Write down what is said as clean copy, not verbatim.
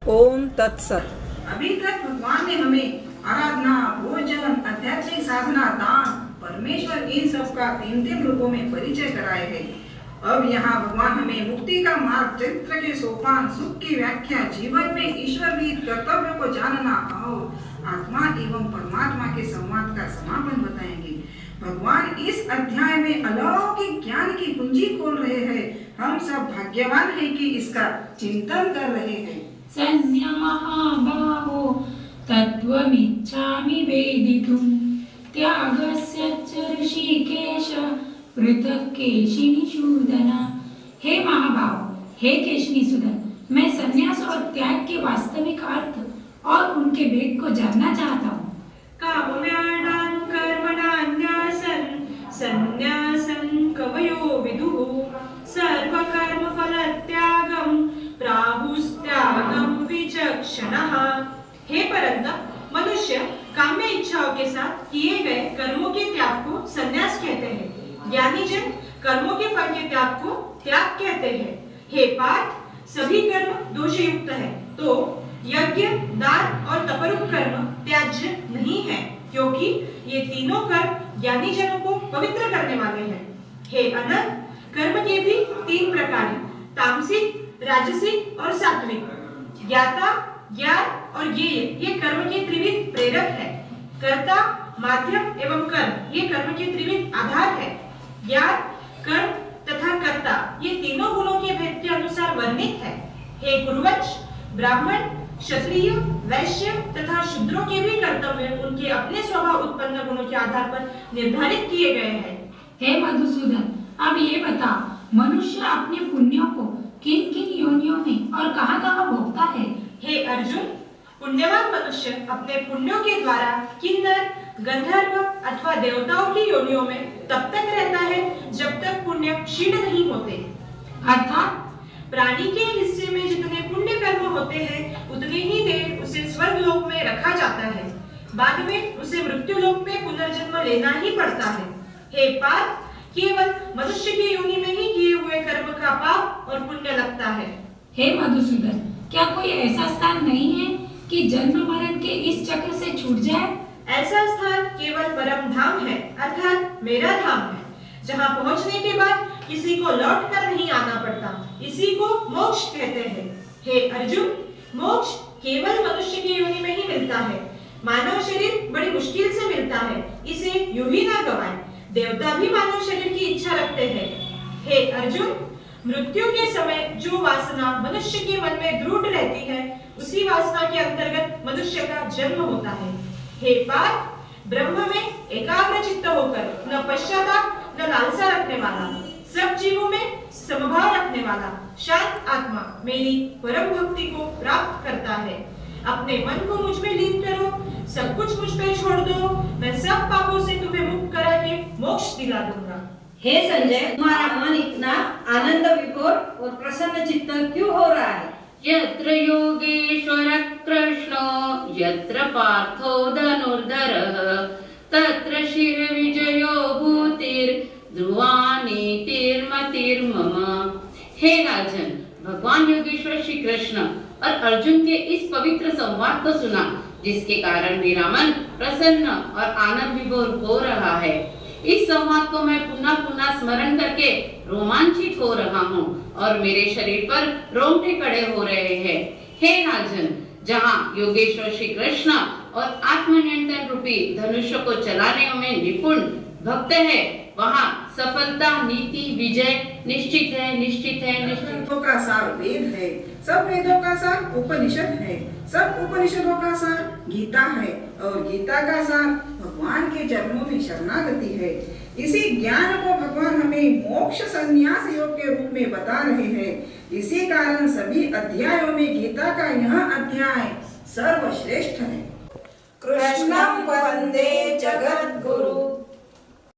ओम तत्सत। अभी तक भगवान ने हमें आराधना, भोजन, आध्यात्मिक साधना, दान, परमेश्वर, इन सब का तीन रूपों में परिचय कराए है। अब यहाँ भगवान हमें मुक्ति का मार्ग, चरित्र के सोपान, सुख की व्याख्या, जीवन में ईश्वर विहित कर्तव्यों को जानना और आत्मा एवं परमात्मा के संवाद का समापन बताएंगे। भगवान इस अध्याय में अलौकिक ज्ञान की कुंजी खोल रहे हैं। हम सब भाग्यवान हैं कि इसका चिंतन कर रहे हैं। सन्या महाबाहो तत्त्वमिच्छामि वेदितुं त्यागस्य च ऋषिकेश पृथक् केशिनिषूदन। हे महाभाव, हे केशिनिषूदन, मैं संन्यास और त्याग के वास्तविक अर्थ और उनके भेद को जानना चाहता हूँ। काम्यानां कर्मणान्यासन् सन्न्यासं कवयो विदुः सर्वकर्मफलत्यागं प्राहुस्त्यागं विचक्षणः। हे परंतप, मनुष्य काम्य इच्छाओं के साथ किए गए कर्मों के त्याग को संन्यास कहते हैं। ज्ञानी जन कर्मों के फल के त्याग को त्याग कहते हैं। हे पार्थ, सभी कर्म दोषयुक्त है, तो यज्ञ, दान और तपरूप कर्म त्याज्य नहीं है, क्योंकि ये तीनों कर्म ज्ञानी जनों को पवित्र करने वाले हैं। हे अनंत, कर्म के भी तीन प्रकार हैं, तामसिक, राजसिक और सात्विक। ज्ञाता, ज्ञान और ज्ञेय ये कर्म के त्रिविध प्रेरक है। कर्ता, माध्यम एवं कर्म ये कर्म के त्रिविध आधार है। ज्ञान, कर्म तथा कर्ता ये तीनों गुणों के भेद के अनुसार वर्णित है। हे कुरुवंश, ब्राह्मण, क्षत्रिय, वैश्य तथा शूद्रों के भी कर्तव्य उनके अपने स्वभाव उत्पन्न गुणों के आधार पर निर्धारित किए गए हैं। हे मधुसूदन, अब ये बता, मनुष्य अपने पुण्यों को किन किन योनियों में और कहाँ कहाँ भोगता है? हे अर्जुन, पुण्यवान मनुष्य अपने पुण्यों के द्वारा किन्नर, गंधर्व अथवा देवताओं की योनियों में तब तक रहता है जब तक पुण्य क्षीण नहीं होते। अर्थात प्राणी के हिस्से में जितने पुण्य कर्म होते हैं उतनी ही देर उसे स्वर्ग लोक में रखा जाता है। बाद में उसे मृत्यु लोक में पुनर्जन्म लेना ही पड़ता है। हे पार्थ, केवल मनुष्य की योनि में ही किए हुए कर्म का पाप और पुण्य लगता है। हे मधुसूदन, क्या कोई ऐसा स्थान नहीं है कि जन्म मरण के इस चक्र से छूट जाए? ऐसा स्थान केवल परम धाम है, अर्थात मेरा धाम है, जहाँ पहुँचने के बाद किसी को लौट कर नहीं आना पड़ता। इसी को मोक्ष कहते हैं। हे अर्जुन, मोक्ष केवल मनुष्य की योनि में ही मिलता है। मानव शरीर बड़ी मुश्किल से मिलता है, इसे यूं ही ना गवाएं। देवता भी मानव शरीर की इच्छा रखते हैं। हे अर्जुन, मृत्यु के समय जो वासना मनुष्य के मन में दृढ़ रहती है, उसी वासना के अंतर्गत मनुष्य का जन्म होता है। हे पार्थ, ब्रह्म में एकाग्र चित्त होकर न पश्चाताप न लालसा रखने वाला, सब जीवों में समभाव रखने वाला शांत आत्मा मेरी परम भक्ति को प्राप्त करता है। अपने मन को मुझ में लीन करो, सब कुछ मुझ पे छोड़ दो, मैं सब पापों से तुम्हें मुक्त करा के मोक्ष दिला दूंगा। हे संजय, तुम्हारा मन इतना आनंद विभोर और प्रसन्न चित्त क्यों हो रहा है? यत्र योगेश्वर कृष्णो यत्र पार्थो धनुर्धरः तत्र शिरविजयो भूतिर् ध्रुवा नीतिर्मतिर्मम। हे राजन, भगवान योगेश्वर श्री कृष्ण और अर्जुन के इस पवित्र संवाद को सुना, जिसके कारण मेरा मन प्रसन्न और आनंद विभोर हो रहा है। इस संवाद को मैं पुनः पुनः स्मरण करके रोमांचित हो रहा हूँ और मेरे शरीर पर रोंगटे खड़े हो रहे हैं। हे राजन, जहाँ योगेश्वर श्री कृष्ण और आत्मनियंत्रण रूपी धनुष को चलाने में निपुण भक्त है, वहाँ सफलता, नीति, विजय निश्चित है, निश्चित है, निश्चित। वेदों का सार वेद है, सब वेदों का सार उपनिषद है, सब उपनिषदों का सार गीता है और गीता का सार भगवान के चरणों में शरणागति है। इसी ज्ञान को भगवान हमें मोक्ष संन्यास योग के रूप में बता रहे हैं। इसी कारण सभी अध्यायों में गीता का यह अध्याय सर्वश्रेष्ठ है। कृष्णं वंदे जगद्गुरु